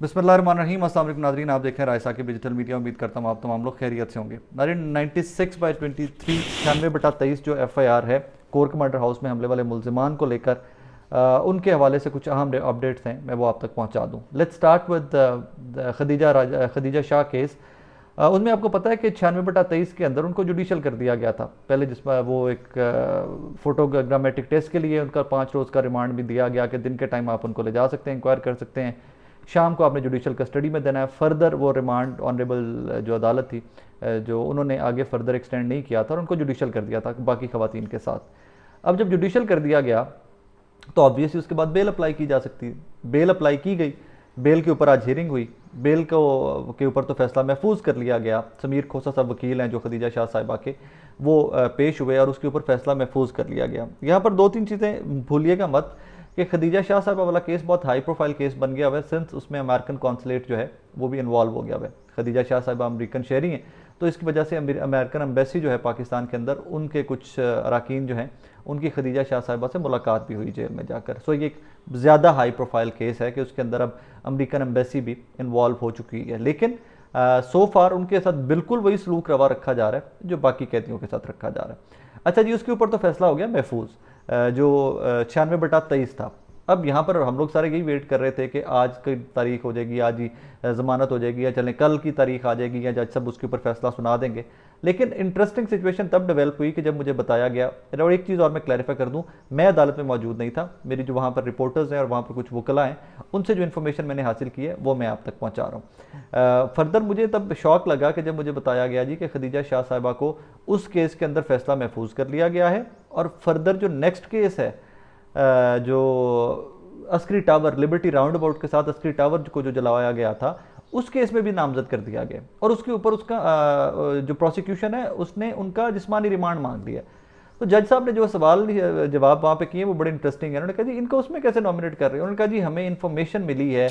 बिस्मिल्लाहिर्रहमानिर्रहीम। अस्सलाम वालेकुम नाज़रीन, आप देख रहे हैं रायसा के डिजिटल मीडिया। उम्मीद करता हूँ आप तमाम लोग खैरियत से होंगे। नाज़रीन 96/23 96/23 जो FIR है कोर कमांडर हाउस में हमले वाले मुल्ज़िमान को लेकर उनके हवाले से कुछ अहम अपडेट्स हैं, मैं वो आप तक पहुँचा दूँ। Let's start with Khadija Shah case. उनमें आपको पता है कि 96/23 के अंदर उनको जुडिशल कर दिया गया था। पहले जिसमें वो एक फोटोग्रामेटिक टेस्ट के लिए उनका 5 रोज़ का रिमांड भी दिया गया कि दिन के टाइम आप उनको ले जा सकते हैं, इंक्वायर कर सकते हैं, शाम को आपने जुडिशल कस्टडी में देना है। फर्दर वो रिमांड ऑनरेबल जो अदालत थी जो उन्होंने आगे फर्दर एक्सटेंड नहीं किया था और उनको जुडिशल कर दिया था बाकी खवातीन के साथ। अब जब जुडिशल कर दिया गया तो ऑब्वियसली उसके बाद बेल अप्लाई की जा सकती है। बेल अप्लाई की गई, बेल के ऊपर आज हियरिंग हुई। बेल को के ऊपर तो फैसला महफूज कर लिया गया। समीर खोसा साहब वकील हैं जो खदीजा शाह साहिबा के, वो पेश हुए और उसके ऊपर फैसला महफूज कर लिया गया। यहाँ पर 2-3 चीज़ें भूलिएगा मत कि खदीजा शाह साहिबा वाला केस बहुत हाई प्रोफाइल केस बन गया हुआ है, सिंस उसमें अमेरिकन कॉन्सुलेट जो है वो भी इन्वॉल्व हो गया हुआ है। खदीजा शाह साहिबा अमेरिकन शहरी हैं, तो इसकी वजह से अमेरिकन एम्बेसी जो है पाकिस्तान के अंदर, उनके कुछ अरकान जो हैं उनकी खदीजा शाह साहिबा से मुलाकात भी हुई जेल में जाकर। सो ये एक ज़्यादा हाई प्रोफाइल केस है कि उसके अंदर अब अमेरिकन एम्बेसी भी इन्वॉल्व हो चुकी है। लेकिन सो फार उनके साथ बिल्कुल वही सलूक रवा रखा जा रहा है जो बाकी कैदियों के साथ रखा जा रहा है। अच्छा जी, उसके ऊपर तो फैसला हो गया महफूज जो 96/23 था। अब यहाँ पर हम लोग सारे यही वेट कर रहे थे कि आज की तारीख हो जाएगी, आज ही ज़मानत हो जाएगी, या चलें कल की तारीख आ जाएगी, या जज साहब उसके ऊपर फैसला सुना देंगे। लेकिन इंटरेस्टिंग सिचुएशन तब डेवलप हुई कि जब मुझे बताया गया, और एक चीज़ और मैं क्लैरिफाई कर दूं, मैं अदालत में मौजूद नहीं था। मेरी जो वहाँ पर रिपोर्टर्स हैं और वहाँ पर कुछ वकला हैं, उनसे जो इन्फॉर्मेशन मैंने हासिल की है वो मैं आप तक पहुँचा रहा हूँ। फर्दर मुझे तब शौक लगा कि जब मुझे बताया गया जी कि खदीजा शाह साहिबा को उस केस के अंदर फैसला महफूज कर लिया गया है, और फर्दर जो नेक्स्ट केस है जो Askari tower, liberty round about के साथ अस्करी टावर को जो जलाया गया था, उस केस में भी नामजद कर दिया गया और उसके ऊपर उसका जो प्रोसिक्यूशन है उसने उनका जिस्मानी रिमांड मांग लिया। तो जज साहब ने जो सवाल जवाब वहाँ पे किए वो बड़े इंटरेस्टिंग है। उन्होंने कहा जी इनको उसमें कैसे नॉमिनेट कर रहे हैं। उन्होंने कहा जी हमें इन्फॉर्मेशन मिली है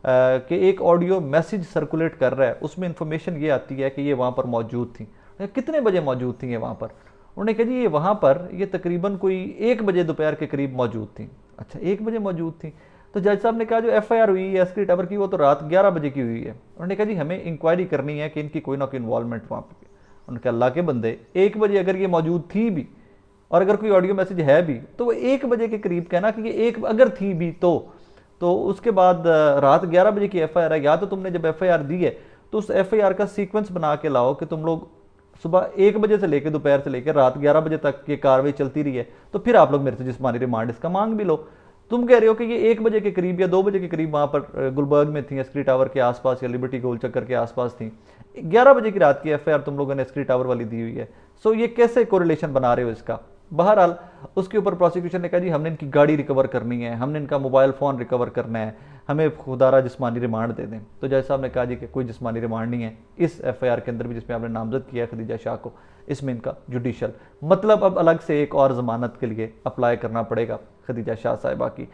कि एक ऑडियो मैसेज सर्कुलेट कर रहा है, उसमें इन्फॉर्मेशन ये आती है कि ये वहाँ पर मौजूद थी। कितने बजे मौजूद थी ये वहाँ पर? उन्होंने कहा जी ये वहाँ पर ये तकरीबन कोई 1 बजे दोपहर के करीब मौजूद थी। अच्छा, 1 बजे मौजूद थी। तो जज साहब ने कहा जो FIR हुई है अस्करी टावर की वो तो रात 11 बजे की हुई है। उन्होंने कहा जी हमें इंक्वायरी करनी है कि इनकी कोई ना कोई इन्वॉल्वमेंट वहाँ पर। उन्होंने कहा अल्लाह के बंदे, 1 बजे अगर ये मौजूद थी भी और अगर कोई ऑडियो मैसेज है भी तो वो 1 बजे के करीब कहना कि ये 1 अगर थी भी तो उसके बाद रात 11 बजे की FIR है। या तो तुमने जब FIR दी है तो उस FIR का सीक्वेंस बना के लाओ कि तुम लोग सुबह 1 बजे से लेकर दोपहर से लेकर रात 11 बजे तक ये कार्रवाई चलती रही है, तो फिर आप लोग मेरे से जिस्मानी रिमांड इसका मांग भी लो। तुम कह रहे हो कि ये 1 बजे के करीब या 2 बजे के करीब वहाँ पर गुलबर्ग में थी, अस्करी टावर के आसपास या लिबर्टी गोल चक्कर के आसपास थी। 11 बजे की रात की FIR तुम लोगों ने अस्करी टावर वाली दी हुई है। सो ये कैसे कोरिलेशन बना रहे हो इसका? बहरहाल उसके ऊपर प्रोसिक्यूशन ने कहा जी हमने इनकी गाड़ी रिकवर करनी है, हमने इनका मोबाइल फ़ोन रिकवर करना है, हमें खुदारा जिस्मानी रिमांड दे दें। तो जज साहब ने कहा जी कि कोई जिस्मानी रिमांड नहीं है इस FIR के अंदर भी जिसमें आपने नामजद किया है खदीजा शाह को, इसमें इनका जुडिशल मतलब अब अलग से एक और ज़मानत के लिए अप्लाई करना पड़ेगा खदीजा शाह साहिबा की।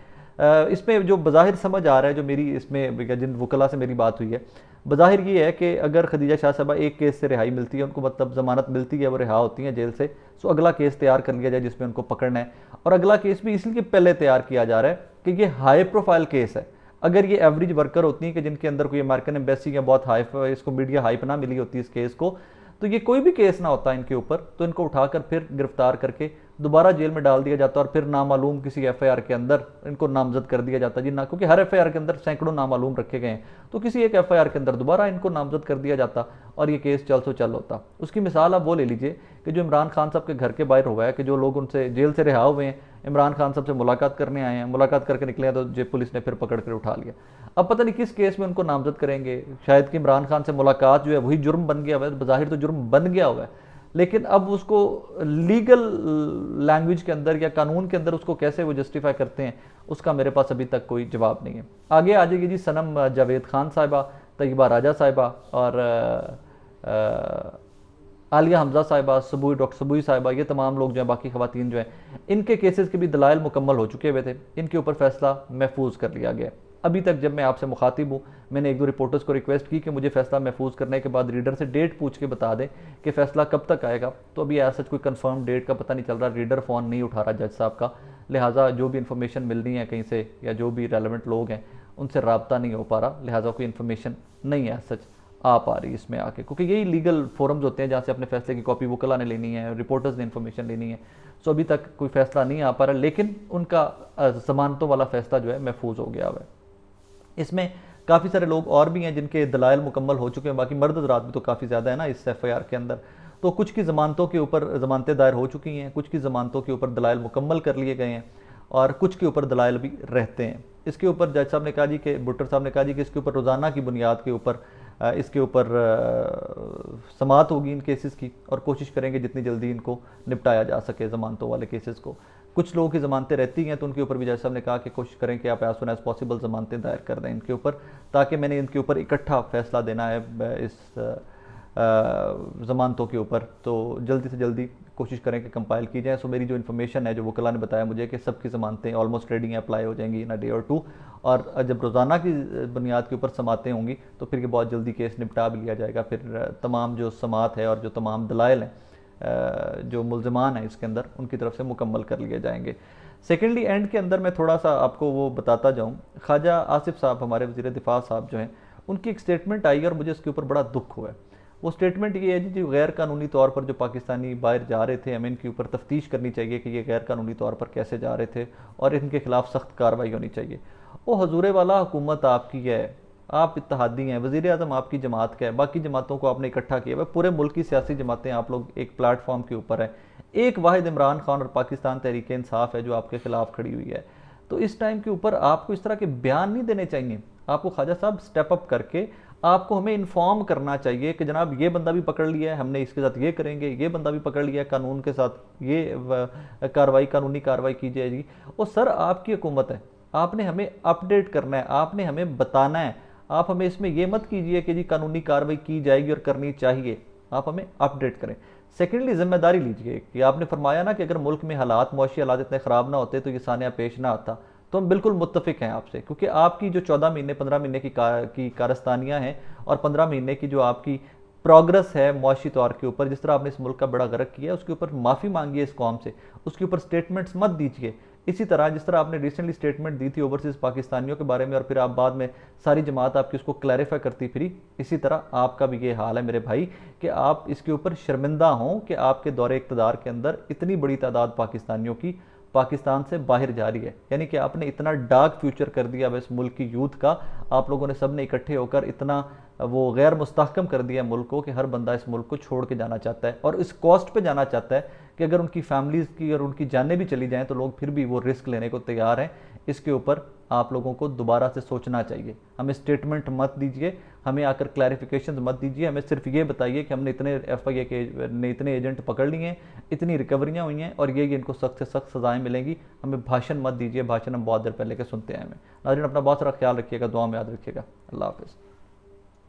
इसमें जो बज़ाहिर समझ आ रहा है, जो मेरी इसमें जिन वकला से मेरी बात हुई है, बज़ाहिर ये है कि अगर खदीजा शाह साहिबा एक केस से रिहाई मिलती है, उनको मतलब ज़मानत मिलती है, वो रिहा होती हैं जेल से, सो अगला केस तैयार कर लिया जाए जिसमें उनको पकड़ना है। और अगला केस भी इसलिए पहले तैयार किया जा रहा है कि ये हाई प्रोफाइल केस है। अगर ये एवरेज वर्कर होती हैं कि जिनके अंदर कोई अमेरिकन एम्बेसी या बहुत हाई, इसको मीडिया हाइप ना मिली होती इस केस को, तो ये कोई भी केस ना होता इनके ऊपर, तो इनको उठाकर फिर गिरफ्तार करके दोबारा जेल में डाल दिया जाता और फिर नामालूम किसी FIR के अंदर इनको नामजद कर दिया जाता जी ना, क्योंकि हर FIR के अंदर सैकड़ों नामालूम रखे गए हैं, तो किसी एक FIR के अंदर दोबारा इनको नामजद कर दिया जाता और ये केस चल सो चल होता। उसकी मिसाल आप वो ले लीजिए कि जो इमरान खान साहब के घर के बाहर हुआ है कि जो लोग उनसे जेल से रिहा हुए हैं, इमरान खान साहब से मुलाकात करने आए हैं, मुलाकात करके निकले हैं, तो जे पुलिस ने फिर पकड़ कर उठा लिया। अब पता नहीं किस केस में उनको नामजद करेंगे। शायद कि इमरान खान से मुलाकात जो है वही जुर्म बन गया हुआ है, बज़ाहिर तो जुर्म बन गया हुआ है, लेकिन अब उसको लीगल लैंग्वेज के अंदर या कानून के अंदर उसको कैसे वो जस्टिफाई करते हैं, उसका मेरे पास अभी तक कोई जवाब नहीं है। आगे आ जाएगी जी सनम जावेद खान साहिबा, तैयबा राजा साहिबा और आलिया हमजा साहिबा, सबूई डॉक्टर सबूई साहिबा, ये तमाम लोग जो हैं, बाकी खवातीन जो हैं, इनके केसेस के भी दलाइल मुकम्मल हो चुके हुए थे, इनके ऊपर फैसला महफूज कर लिया गया। अभी तक जब मैं आपसे मुखातिब हूँ, मैंने 1-2 रिपोर्टर्स को रिक्वेस्ट की कि मुझे फैसला महफूज करने के बाद रीडर से डेट पूछ के बता दें कि फ़ैसला कब तक आएगा। तो अभी ऐसा कोई कंफर्म डेट का पता नहीं चल रहा, रीडर फ़ोन नहीं उठा रहा जज साहब का, लिहाजा जो भी इंफॉर्मेशन मिलनी है कहीं से या जो भी रेलेवेंट लोग हैं उनसे रब्ता नहीं हो पा रहा, लिहाजा कोई इन्फॉर्मेशन नहीं है सच आ पा रही इसमें आके, क्योंकि यही लीगल फोरम्स होते हैं जहाँ से अपने फैसले की कॉपी वकला ने लेनी है, रिपोर्टर्स ने इन्फॉर्मेशन लेनी है। सो अभी तक कोई फैसला नहीं आ पा रहा, लेकिन उनका ज़मानतों वाला फैसला जो है महफूज हो गया हुआ है। इसमें काफ़ी सारे लोग और भी हैं जिनके दलाइल मुकम्मल हो चुके हैं, बाकी मर्द हज़रात भी तो काफ़ी ज़्यादा है ना इस एफआईआर के अंदर। तो कुछ की ज़मानतों के ऊपर ज़मानतें दायर हो चुकी हैं, कुछ की ज़मानतों के ऊपर दलाइल मुकम्मल कर लिए गए हैं और कुछ के ऊपर दलाइल भी रहते हैं। इसके ऊपर जज साहब ने कहा जी कि भुट्टर साहब ने कहा जी कि इसके ऊपर रोज़ाना की बुनियाद के ऊपर इसके ऊपर समाअत होगी इन केसेस की, और कोशिश करेंगे जितनी जल्दी इनको निपटाया जा सके ज़मानतों वाले केसेस को। कुछ लोगों की ज़मानतें रहती हैं तो उनके ऊपर भी जज साहब ने कहा कि कोशिश करें कि आप एज सुन एज पॉसिबल ज़मानतें दायर कर दें इनके ऊपर, ताकि मैंने इनके ऊपर इकट्ठा फैसला देना है इस ज़मानतों के ऊपर, तो जल्दी से जल्दी कोशिश करें कि कंपाइल की जाए। सो मेरी जो इन्फॉर्मेशन है, जो वकला ने बताया मुझे कि सबकी ज़मानतें ऑलमोस्ट रेडी अप्लाई हो जाएंगी इन अ डे और टू, और जब रोज़ाना की बुनियाद के ऊपर समातें होंगी तो फिर बहुत जल्दी केस निपटा भी लिया जाएगा। फिर तमाम जो समात है और जो तमाम दलाइल हैं जो मुल्ज़िमान हैं इसके अंदर, उनकी तरफ से मुकम्मल कर लिए जाएंगे। सेकेंडली एंड के अंदर मैं थोड़ा सा आपको वो बताता जाऊँ, ख्वाजा आसिफ साहब हमारे वज़ीर दिफा साहब जो हैं, उनकी एक स्टेटमेंट आई और मुझे इसके ऊपर बड़ा दुख हुआ है। वो स्टेटमेंट ये है जी, गैर कानूनी तौर पर जो पाकिस्तानी बाहर जा रहे थे, हमें इनके ऊपर तफ्तीश करनी चाहिए कि ये गैर कानूनी तौर पर कैसे जा रहे थे और इनके खिलाफ सख्त कार्रवाई होनी चाहिए। वो हजूर वाला हुकूमत आपकी है, आप इत्तेहादी हैं, वज़ीर आज़म आपकी जमात का है, बाकी जमातों को आपने इकट्ठा किया हुआ, पूरे मुल्क की सियासी जमातें आप लोग एक प्लेटफॉर्म के ऊपर है, एक वाहिद इमरान खान और पाकिस्तान तहरीक इंसाफ है जो आपके खिलाफ खड़ी हुई है। तो इस टाइम के ऊपर आपको इस तरह के बयान नहीं देने चाहिए। आपको ख्वाजा साहब स्टेप अप करके आपको हमें इन्फॉर्म करना चाहिए कि जनाब ये बंदा भी पकड़ लिया है, हमने इसके साथ ये करेंगे, ये बंदा भी पकड़ लिया है, कानून के साथ ये कार्रवाई, कानूनी कार्रवाई की जाएगी। और सर आपकी हुकूमत है, आपने हमें अपडेट करना है, आपने हमें बताना है। आप हमें इसमें ये मत कीजिए कि जी कानूनी कार्रवाई की जाएगी और करनी चाहिए, आप हमें अपडेट करें। सेकेंडली जिम्मेदारी लीजिए कि आपने फरमाया ना कि अगर मुल्क में हालात, मुआशी हालात इतने ख़राब ना होते तो ये सानिया पेश ना आता, तो हम बिल्कुल मुत्तफिक हैं आपसे, क्योंकि आपकी जो 14 महीने 15 महीने की कारस्तानियाँ हैं और 15 महीने की जो आपकी प्रोग्रेस है मुआशी तौर के ऊपर, जिस तरह आपने इस मुल्क का बड़ा गर्क किया, उसके ऊपर माफ़ी मांगिए इस कौम से, उसके ऊपर स्टेटमेंट्स मत दीजिए। इसी तरह जिस तरह आपने रिसेंटली स्टेटमेंट दी थी ओवरसीज़ पाकिस्तानियों के बारे में और फिर आप बाद में सारी जमात आपकी उसको क्लैरिफाई करती फिरी, इसी तरह आपका भी ये हाल है मेरे भाई कि आप इसके ऊपर शर्मिंदा हों कि आपके दौरे इक़्तिदार के अंदर इतनी बड़ी तादाद पाकिस्तानियों की पाकिस्तान से बाहर जा रही है। यानी कि आपने इतना डार्क फ्यूचर कर दिया इस मुल्क की यूथ का, आप लोगों ने सब ने इकट्ठे होकर इतना वो गैर मुस्तहकम कर दिया मुल्क को कि हर बंदा इस मुल्क को छोड़ के जाना चाहता है और इस कॉस्ट पे जाना चाहता है कि अगर उनकी फैमिलीज़ की और उनकी जानें भी चली जाएं तो लोग फिर भी वो रिस्क लेने को तैयार हैं। इसके ऊपर आप लोगों को दोबारा से सोचना चाहिए। हमें स्टेटमेंट मत दीजिए, हमें आकर क्लैरिफिकेशन मत दीजिए, हमें सिर्फ ये बताइए कि हमने इतने एफआईए के ने इतने एजेंट पकड़ लिए हैं, इतनी रिकवरियाँ हुई हैं और ये इनको सख्त से सख्त सजाएँ मिलेंगी। हमें भाषण मत दीजिए, भाषण हम बहुत देर पहले के सुनते हैं। हमें नाज़रीन अपना बहुत सारा ख्याल रखिएगा, दुआ में याद रखिएगा। अल्लाह हाफ़िज़।